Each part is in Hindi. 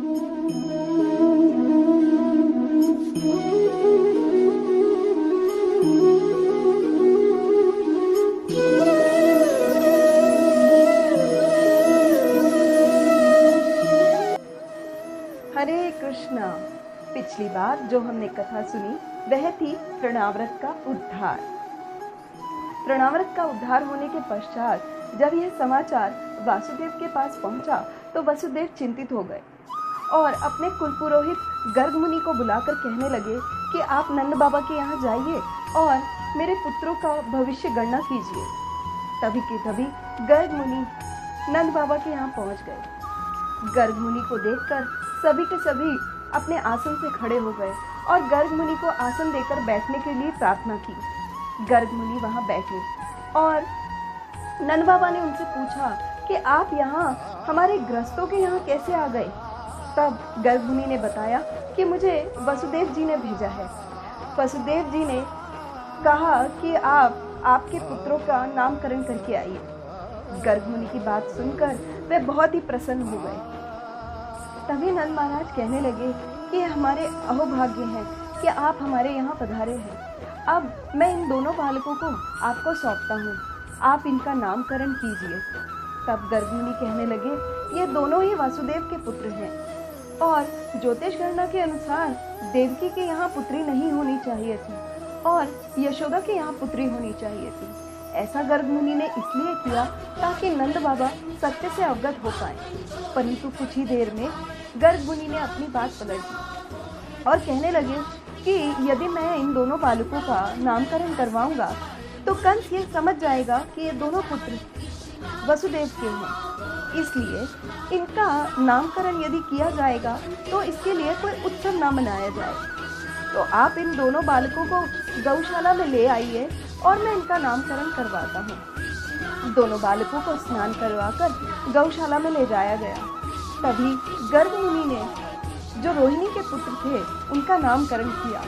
हरे कृष्णा। पिछली बार जो हमने कथा सुनी वह थी तृणाव्रत का उद्धार। तृणाव्रत का उद्धार होने के पश्चात जब यह समाचार वासुदेव के पास पहुंचा तो वसुदेव चिंतित हो गए और अपने कुलपुरोहित गर्ग मुनि को बुलाकर कहने लगे कि आप नंद बाबा के यहाँ जाइए और मेरे पुत्रों का भविष्य गणना कीजिए। तभी के तभी गर्ग मुनि नंद बाबा के यहाँ पहुँच गए। गर्ग मुनि को देखकर सभी के सभी अपने आसन से खड़े हो गए और गर्ग मुनि को आसन देकर बैठने के लिए प्रार्थना की। गर्ग मुनि वहां बैठे और नंद बाबा ने उनसे पूछा कि आप यहाँ हमारे गृहस्थों के यहाँ कैसे आ गए। तब गर्ग मुनि ने बताया कि मुझे वसुदेव जी ने भेजा है। वसुदेव जी ने कहा कि आप आपके पुत्रों का नामकरण करके आइए। गर्ग मुनि की बात सुनकर वे बहुत ही प्रसन्न हो गए। तभी नंद महाराज कहने लगे कि हमारे अहोभाग्य है कि आप हमारे यहाँ पधारे हैं। अब मैं इन दोनों बालकों को आपको सौंपता हूँ, आप इनका नामकरण कीजिए। तब गर्ग मुनि कहने लगे ये दोनों ही वासुदेव के पुत्र हैं और ज्योतिष गणना के अनुसार देवकी के यहाँ पुत्री नहीं होनी चाहिए थी और यशोदा के यहाँ पुत्री होनी चाहिए थी। ऐसा गर्ग मुनि ने इसलिए किया ताकि नंद बाबा सत्य से अवगत हो पाए। परंतु कुछ ही देर में गर्ग मुनि ने अपनी बात पलट दी और कहने लगे कि यदि मैं इन दोनों बालकों का नामकरण करवाऊंगा तो कंस ये समझ जाएगा कि ये दोनों पुत्र वसुदेव के हैं। इसलिए इनका नामकरण यदि किया जाएगा तो इसके लिए कोई उत्सव ना मनाया जाए। तो आप इन दोनों बालकों को गौशाला में ले आइए और मैं इनका नामकरण करवाता हूँ। दोनों बालकों को स्नान करवाकर गौशाला में ले जाया गया। तभी गर्ग मुनि ने जो रोहिणी के पुत्र थे उनका नामकरण किया।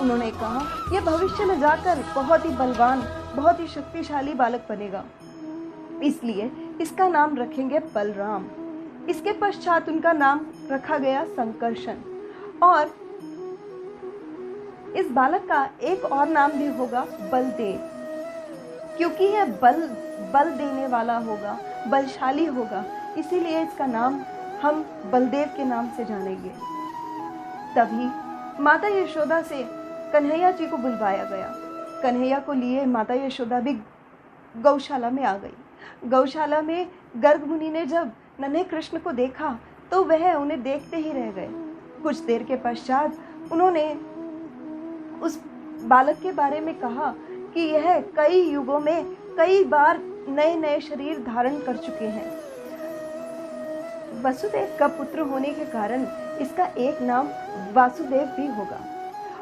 उन्होंने कहा यह भविष्य में जाकर बहुत ही बलवान, बहुत ही शक्तिशाली बालक बनेगा, इसलिए इसका नाम रखेंगे बलराम। इसके पश्चात उनका नाम रखा गया संकर्षण और इस बालक का एक और नाम भी होगा बलदेव, क्योंकि यह बल देने वाला होगा, बलशाली होगा, इसीलिए इसका नाम हम बलदेव के नाम से जानेंगे। तभी माता यशोदा से कन्हैया जी को बुलवाया गया। कन्हैया को लिए माता यशोदा भी गौशाला में आ गई। गौशाला में गर्ग मुनि ने जब नन्हे कृष्ण को देखा तो वह उन्हें देखते ही रह गए। कुछ देर के पश्चात उन्होंने उस बालक के बारे में कहा कि यह कई युगों में कई बार नए नए शरीर धारण कर चुके हैं। वसुदेव का पुत्र होने के कारण इसका एक नाम वासुदेव भी होगा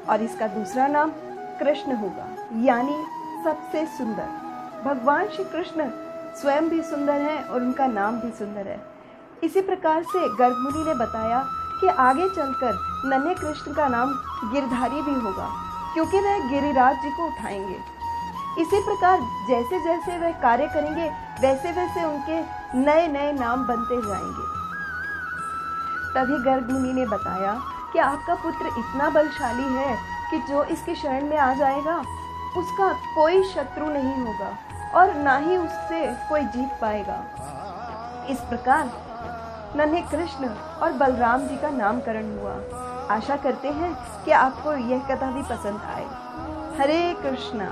और इसका दूसरा नाम कृष्ण होगा, यानी सबसे सुंदर। भगवान श्री कृष्ण स्वयं भी सुंदर हैं और उनका नाम भी सुंदर है। इसी प्रकार से गर्ग मुनि ने बताया कि आगे चलकर नन्हे कृष्ण का नाम गिरधारी भी होगा, क्योंकि वह गिरिराज जी को उठाएंगे। इसी प्रकार जैसे जैसे वह कार्य करेंगे वैसे वैसे उनके नए नए नाम बनते जाएंगे। तभी गर्ग मुनि ने बताया कि आपका पुत्र इतना बलशाली है कि जो इसकी शरण में आ जाएगा उसका कोई शत्रु नहीं होगा और ना ही उससे कोई जीत पाएगा। इस प्रकार नन्हे कृष्ण और बलराम जी का नामकरण हुआ। आशा करते हैं कि आपको यह कथा भी पसंद आए। हरे कृष्णा।